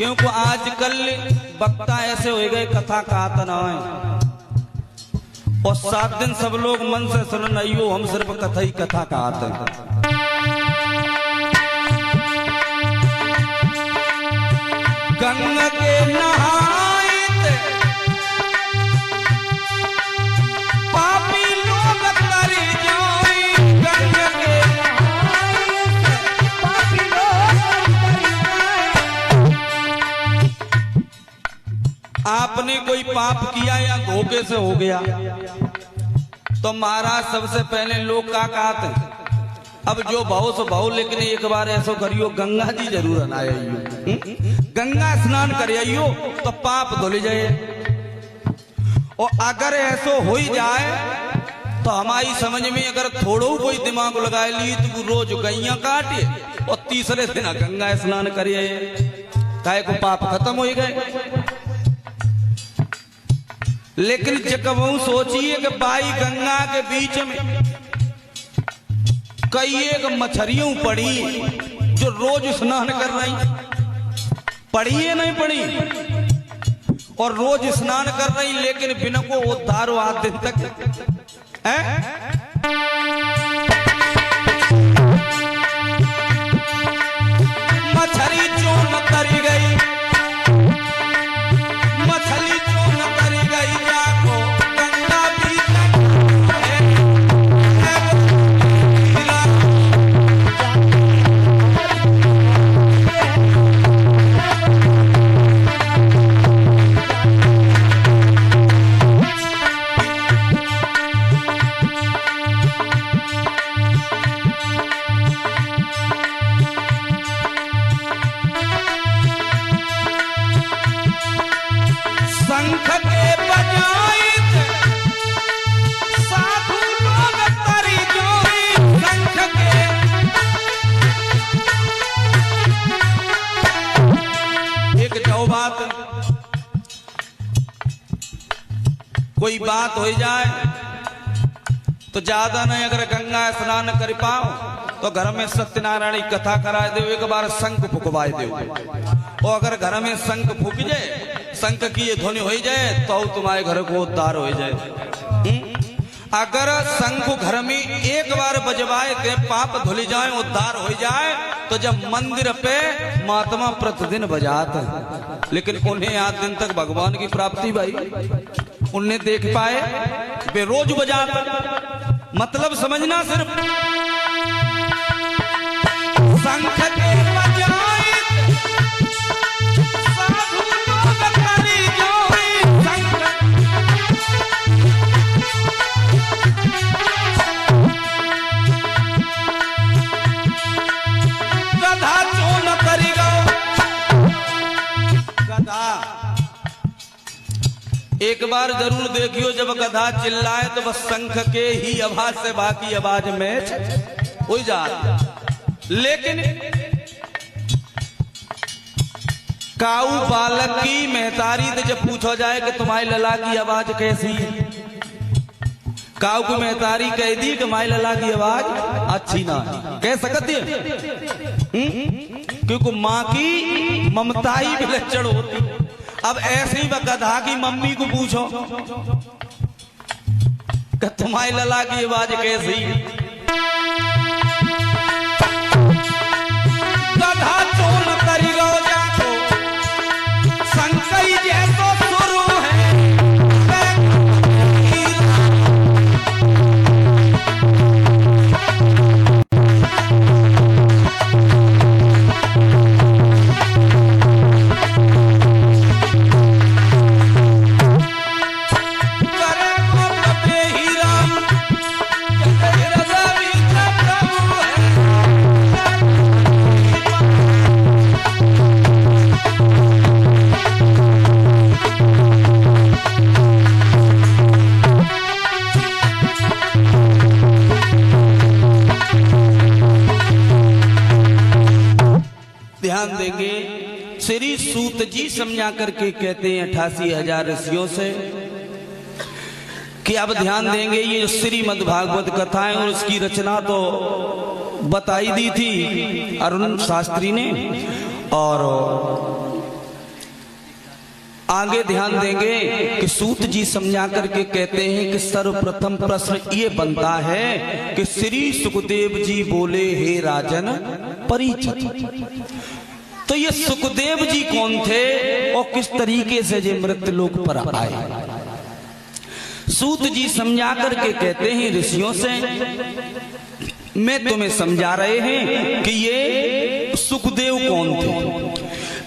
क्योंकि आजकल वक्ता ऐसे हो गए कथा कहत ना है और 7 दिन सब लोग मन से सुन आइयो, हम सिर्फ कथा ही कथा कहते हैं। गंगा के नहाए पापी लोग तरी जाए, गंगा के पापी लोग तरी जाए। आपने कोई पाप किया या धोखे से हो गया तो महाराज सबसे पहले लोग क्या कहते हैं, अब जो भाव सो भाव, लेकिन एक बार ऐसा करियो गंगा जी जरूर नहाइयो, गंगा स्नान करियो तो पाप धुल जाए। और अगर ऐसा हो ही जाए तो हमारी समझ में अगर थोड़ो कोई दिमाग लगा ली तो रोज गैया काटे और तीसरे दिन गंगा स्नान करिए, काहे को पाप खत्म हो गए। लेकिन जब सोचिए कि भाई गंगा के बीच में कई एक मछलियों पड़ी जो रोज स्नान कर रही, पड़ी है नहीं पड़ी, और रोज स्नान कर रही लेकिन बिना को उद्धार हो आज दिन तक है। मछली जो न तरी गई, मछली जो न तरी गई, जाको गंगा भी शंख के बजाए साधु लोग तरी जाए, शंख के एक जो बात कोई बात हो जाए तो ज्यादा नहीं, अगर गंगा स्नान कर पाओ तो घर में सत्यनारायण की कथा करा दो, एक बार शंख फुकवाए दो, और अगर घर में शंख फूक जाए, शंख की ये ध्वनि हो जाए तो तुम्हारे घर को उद्धार हो जाए। अगर शंख घर में एक बार बजवाए थे पाप धुल जाए, उद्धार हो जाए, तो जब मंदिर पे महात्मा प्रतिदिन बजाते हैं, लेकिन उन्हें आज दिन तक भगवान की प्राप्ति भाई उन्हें देख पाए, वे रोज बजाते। मतलब समझना सिर्फ शंख के बजाए साधु लोग तरी जाए, गधा जो न करेगा, गधा एक बार जरूर देखियो जब गधा चिल्लाए तो बस शंख के ही आवाज से बाकी आवाज मैच हो जाए। लेकिन काऊ बालक की महतारी से जब पूछा जाए कि तुम्हारी लला की आवाज कैसी है, काऊ की महतारी कह दी कि माई लला की आवाज अच्छी ना कह सकती है, क्योंकि माँ की ममता ही विलक्षण होती। अब ऐसे ही गधा की मम्मी को पूछो कि तुम्हारी लला की आवाज कैसी है, गधा तो न करेगा जाको संकई जैसो शुरू है। ध्यान देंगे, श्री सूत जी समझा करके कहते हैं 88,000 ऋषियों से कि अब ध्यान देंगे ये जो श्रीमद् भागवत कथाएं और उसकी रचना तो बताई दी थी अरुण शास्त्री ने, और आगे ध्यान देंगे कि सूत जी समझा करके कहते हैं कि सर्वप्रथम प्रश्न ये बनता है कि श्री सुखदेव जी बोले हे राजन परिचित। तो ये सुखदेव जी कौन थे और किस तरीके से ये मृत्युलोक पर आए। सूत जी समझा करके कहते हैं ऋषियों से मैं तुम्हें समझा रहे हैं कि ये सुखदेव कौन थे।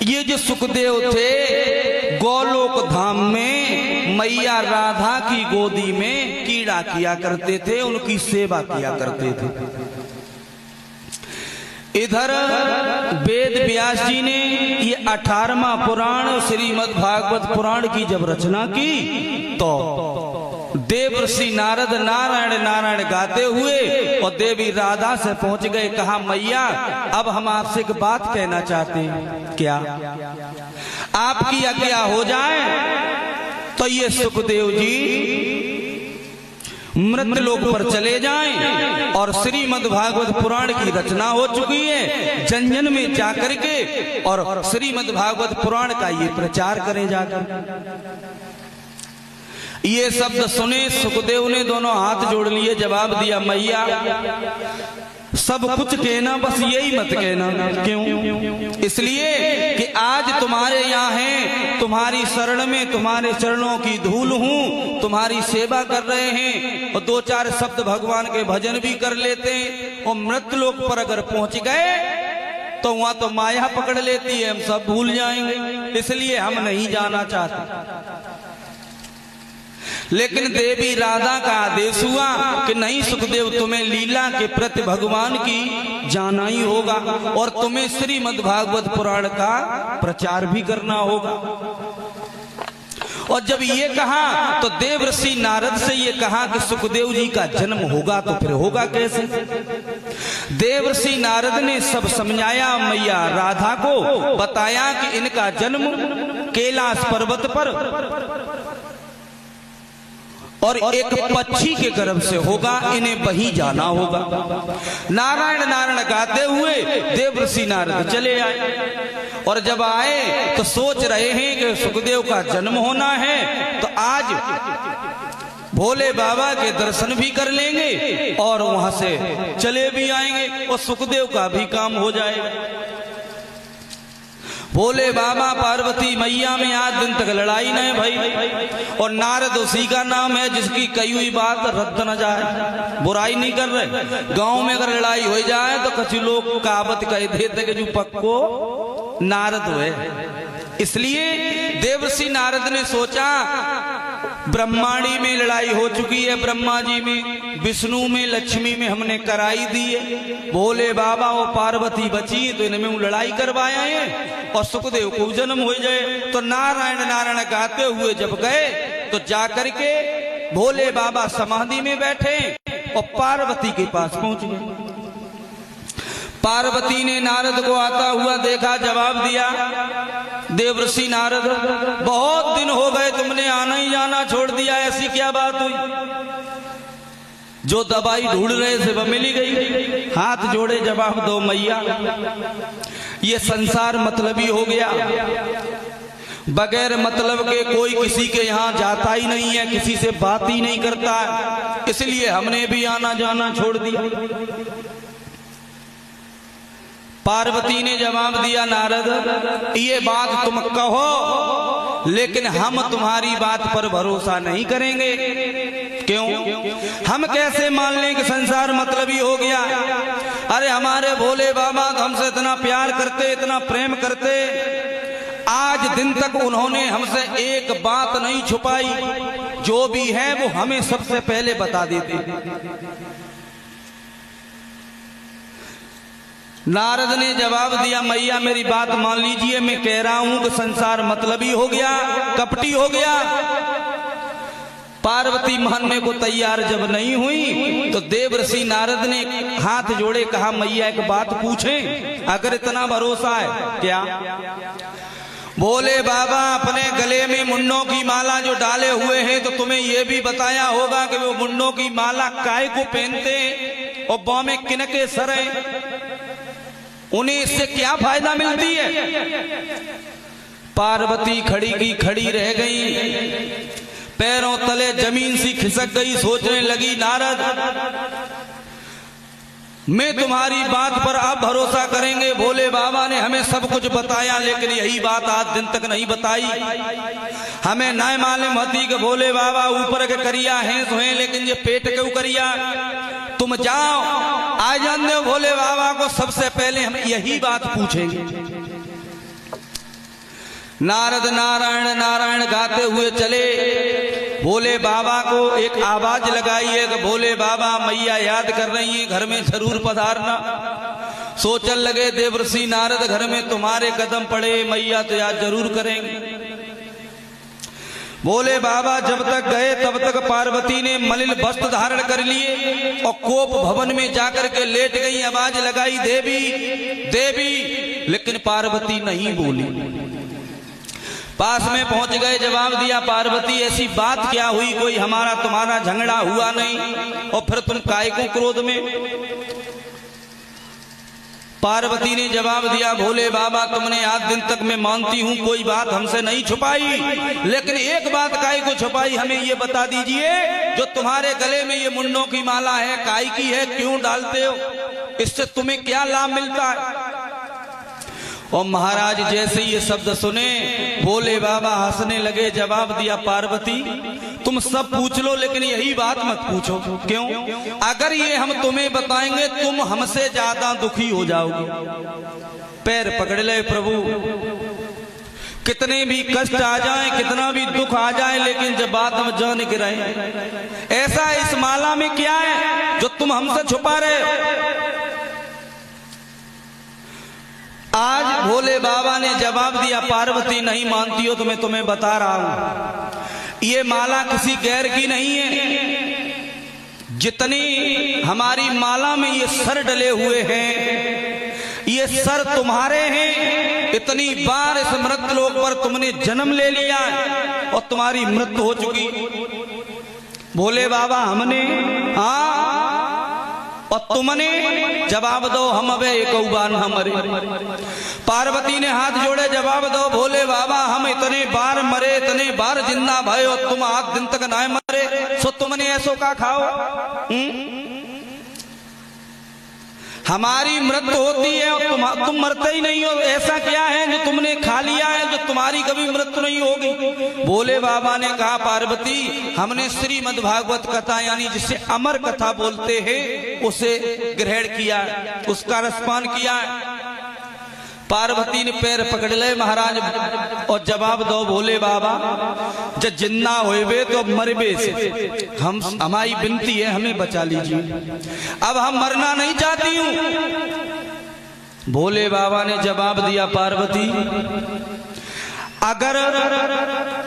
ये जो सुखदेव थे गोलोक धाम में मैया राधा की गोदी में कीड़ा किया करते थे, उनकी सेवा किया करते थे। इधर वेद व्यास जी ने ये 18वां पुराण श्रीमद् भागवत पुराण की जब रचना की तो देवर्षि नारद नारायण नारायण गाते हुए और देवी राधा से पहुंच गए। कहा मैया अब हम आपसे एक बात कहना चाहते हैं, क्या आपकी आज्ञा हो जाए तो ये सुखदेव जी मृत्युलोक पर चले जाएं और श्रीमद् भागवत पुराण की रचना हो चुकी है, जन जन में जाकर के और श्रीमद् भागवत पुराण का ये प्रचार करें जाकर। ये शब्द सुने सुखदेव ने दोनों हाथ जोड़ लिए, जवाब दिया मैया सब कुछ कहना बस यही मत कहना। क्यों? इसलिए कि आज तुम्हारे यहाँ हैं, तुम्हारी शरण में तुम्हारे चरणों की धूल हूँ, तुम्हारी सेवा कर रहे हैं और 2-4 शब्द भगवान के भजन भी कर लेते हैं और मृत्युलोक पर अगर पहुंच गए तो वहां तो माया पकड़ लेती है, हम सब भूल जाएंगे, इसलिए हम नहीं जाना चाहते। लेकिन देवी राधा का आदेश हुआ कि नहीं सुखदेव तुम्हें लीला के प्रति भगवान की जाना ही होगा और तुम्हें श्रीमद् भागवत पुराण का प्रचार भी करना होगा। और जब ये कहा तो देवर्षि नारद से ये कहा कि सुखदेव जी का जन्म होगा तो फिर होगा कैसे। देवर्षि नारद ने सब समझाया, मैया राधा को बताया कि इनका जन्म कैलाश पर्वत पर और एक पक्षी के गर्भ से होगा, इन्हें वहीं जाना होगा। नारायण नारायण गाते हुए देवर्षि नारद चले आए और जब आए तो सोच रहे हैं कि सुखदेव का जन्म होना है तो आज भोले बाबा के दर्शन भी कर लेंगे और वहां से चले भी आएंगे और सुखदेव का भी काम हो जाएगा। भोले बाबा पार्वती मैया में आज दिन तक लड़ाई नहीं भाई, और नारद उसी का नाम है जिसकी कही हुई बात रद्द न जाए। बुराई नहीं कर रहे, गांव में अगर लड़ाई हो जाए तो कुछ लोग कहावत कह देते कि जो पक्को नारद हुए। इसलिए देवर्षि नारद ने सोचा ब्रह्मांडी में लड़ाई हो चुकी है, ब्रह्मा जी में, विष्णु में, लक्ष्मी में हमने कराई दी है, भोले बाबा और पार्वती बची तो इनमें लड़ाई करवाया है और सुखदेव को जन्म हो जाए। तो नारायण नारायण गाते हुए जब गए तो जाकर के भोले बाबा समाधि में बैठे और पार्वती के पास पहुंच गए। पार्वती ने नारद को आता हुआ देखा, जवाब दिया देवर्षि नारद बहुत दिन हो गए तुमने आना ही जाना छोड़ दिया, ऐसी क्या बात हुई? जो दवाई ढूंढ रहे थे वह मिली गई। हाथ जोड़े जवाब दो मैया, ये संसार मतलबी हो गया, बगैर मतलब के कोई किसी के यहाँ जाता ही नहीं है, किसी से बात ही नहीं करता है, इसलिए हमने भी आना जाना छोड़ दिया। पार्वती ने जवाब दिया नारद ये बात तुम कहो लेकिन हम तुम्हारी बात पर भरोसा नहीं करेंगे। क्यों? हम कैसे मान लें कि संसार मतलबी हो गया? अरे हमारे भोले बाबा तो हमसे इतना प्यार करते, इतना प्रेम करते, आज दिन तक उन्होंने हमसे एक बात नहीं छुपाई, जो भी है वो हमें सबसे पहले बता देते। नारद ने जवाब दिया मैया मेरी बात मान लीजिए, मैं कह रहा हूं कि संसार मतलबी हो गया, कपटी हो गया। पार्वती मानने को तैयार जब नहीं हुई तो देवर्षि नारद ने हाथ जोड़े कहा मैया एक बात पूछें, अगर इतना भरोसा है। क्या? भोले बाबा अपने गले में मुन्नों की माला जो डाले हुए हैं तो तुम्हें यह भी बताया होगा कि वो मुन्नों की माला काय को पहनते हैं और बाँ में किनके सर है, उन्हें इससे क्या फायदा मिलती है? पार्वती खड़ी की खड़ी रह गई, पैरों तले जमीन सी खिसक गई। सोचने लगी नारद, मैं तुम्हारी बात पर आप भरोसा करेंगे। भोले बाबा ने हमें सब कुछ बताया, लेकिन यही बात आज दिन तक नहीं बताई। हमें न मालूम होती कि भोले बाबा ऊपर के करिया हैं सो हैं, लेकिन ये पेट के करिया। तुम जाओ, आ जान दो भोले बाबा को, सबसे पहले हम यही बात पूछेंगे। नारद नारायण नारायण गाते हुए चले। भोले बाबा को एक आवाज लगाई है कि भोले बाबा मैया याद कर रही है, घर में जरूर पधारना। सोचने लगे देवर्षि नारद, घर में तुम्हारे कदम पड़े, मैया तो याद जरूर करेंगे। भोले बाबा जब तक गए तब तक पार्वती ने मलिन वस्त्र धारण कर लिए और कोप भवन में जाकर के लेट गई। आवाज लगाई देवी देवी, लेकिन पार्वती नहीं बोली। पास में पहुंच गए, जवाब दिया पार्वती ऐसी बात क्या हुई, कोई हमारा तुम्हारा झगड़ा हुआ नहीं, और फिर तुम काय को क्रोध में। पार्वती ने जवाब दिया भोले बाबा तुमने आज दिन तक मैं मानती हूं कोई बात हमसे नहीं छुपाई, लेकिन एक बात काय को छुपाई, हमें ये बता दीजिए जो तुम्हारे गले में ये मुंडों की माला है काय की है, क्यों डालते हो, इससे तुम्हें क्या लाभ मिलता है। और महाराज जैसे ये शब्द सुने भोले बाबा हंसने लगे। जवाब दिया पार्वती तुम सब पूछ लो, लेकिन यही बात मत पूछो। क्यों? अगर ये हम तुम्हें बताएंगे तुम हमसे ज्यादा दुखी हो जाओगे। पैर पकड़ ले प्रभु, कितने भी कष्ट आ जाए, कितना भी दुख आ जाए, लेकिन जब बात हम जान के रहे, ऐसा इस माला में क्या है जो तुम हमसे छुपा रहे हो। आज भोले बाबा ने जवाब दिया पार्वती नहीं मानती हो तो मैं तुम्हें बता रहा हूं, ये माला किसी गैर की नहीं है। जितनी हमारी माला में ये सर डले हुए हैं, ये सर तुम्हारे हैं। इतनी बार इस मृत्यु लोक पर तुमने जन्म ले लिया और तुम्हारी मृत्यु हो चुकी। भोले बाबा हमने और तुमने जवाब दो, हम अबे एक बार हमारे। पार्वती ने हाथ जोड़े, जवाब दो भोले बाबा हम इतने बार मरे, इतने बार जिंदा भय और तुम आज दिन तक ना मरे, सो तुमने ऐसो का खाओ। हमारी मृत्यु होती है और तुम मरते ही नहीं हो, ऐसा क्या है जो तुमने खा लिया है जो तुम्हारी कभी मृत्यु नहीं होगी। भोले बाबा ने कहा पार्वती हमने श्रीमद् भागवत कथा यानी जिसे अमर कथा बोलते हैं उसे ग्रहण किया, उसका रसपान किया। पार्वती ने पैर पकड़ ले महाराज और जवाब दो भोले बाबा जब जिन्ना होए तो मरबे से हम, हमारी विनती है हमें बचा लीजिए, अब हम मरना नहीं चाहती हूं। भोले बाबा ने जवाब दिया पार्वती अगर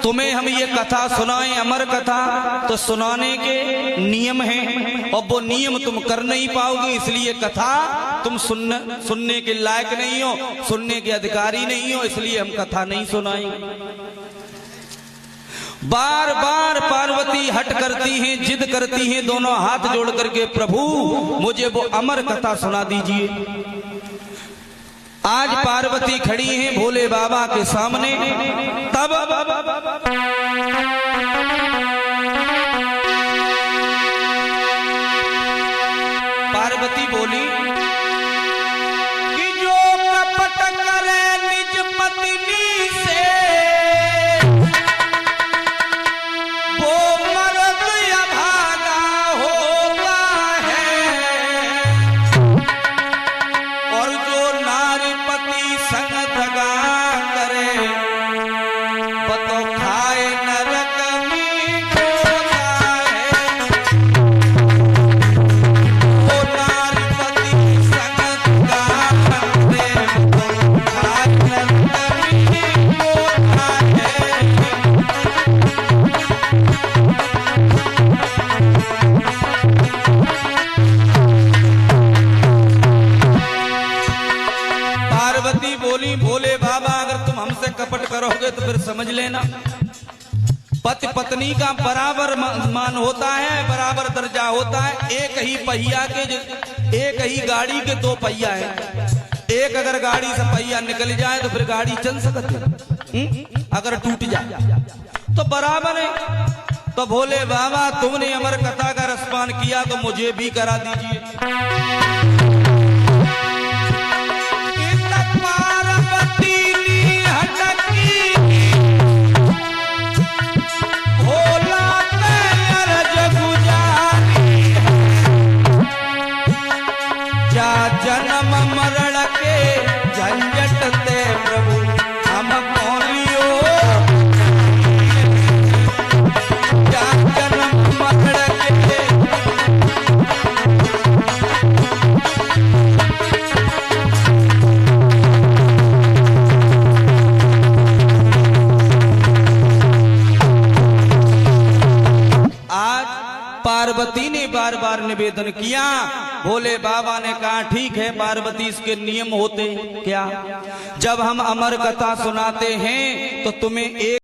तुम्हें हम ये कथा सुनाएं अमर कथा तो सुनाने के नियम हैं और वो नियम तुम कर नहीं पाओगे, इसलिए कथा तुम सुनने के लायक नहीं हो, सुनने के अधिकारी नहीं हो, इसलिए हम कथा नहीं सुनाएंगे। बार बार पार्वती हट करती हैं, जिद करती हैं, दोनों हाथ जोड़ करके प्रभु मुझे वो अमर कथा सुना दीजिए। आज पार्वती खड़ी हैं भोले बाबा के सामने, तब पार्वती बोली कि जो कपट करे निज पत्नी से वो मर्द अभागा होता है, और जो नारी पति संग दगा करे बतो खाए नरक में होता है। वो नारी पति संग दगा करे बतो खाए नरक में होता है। पार्वती बोली भोले बाबा अगर तुम हमसे कपट करोगे तो फिर समझ लेना पति पत्नी का बराबर मान होता है, बराबर दर्जा होता है। एक ही पहिया के एक ही गाड़ी के दो पहिया है, एक अगर गाड़ी से पहिया निकल जाए तो फिर गाड़ी चल सकती है। अगर टूट जाए तो बराबर है। तो भोले बाबा तुमने अमर कथा का रसपान किया तो मुझे भी करा दीजिए। पार्वती हटकी भोला अर्ज गुजारी जा जन्म मरण के झंझट ते प्रभु हम कौलियो जा जन्म मरण के। पार्वती ने बार बार निवेदन किया, भोले बाबा ने कहा ठीक है पार्वती, इसके नियम होते क्या, जब हम अमर कथा सुनाते हैं तो तुम्हें एक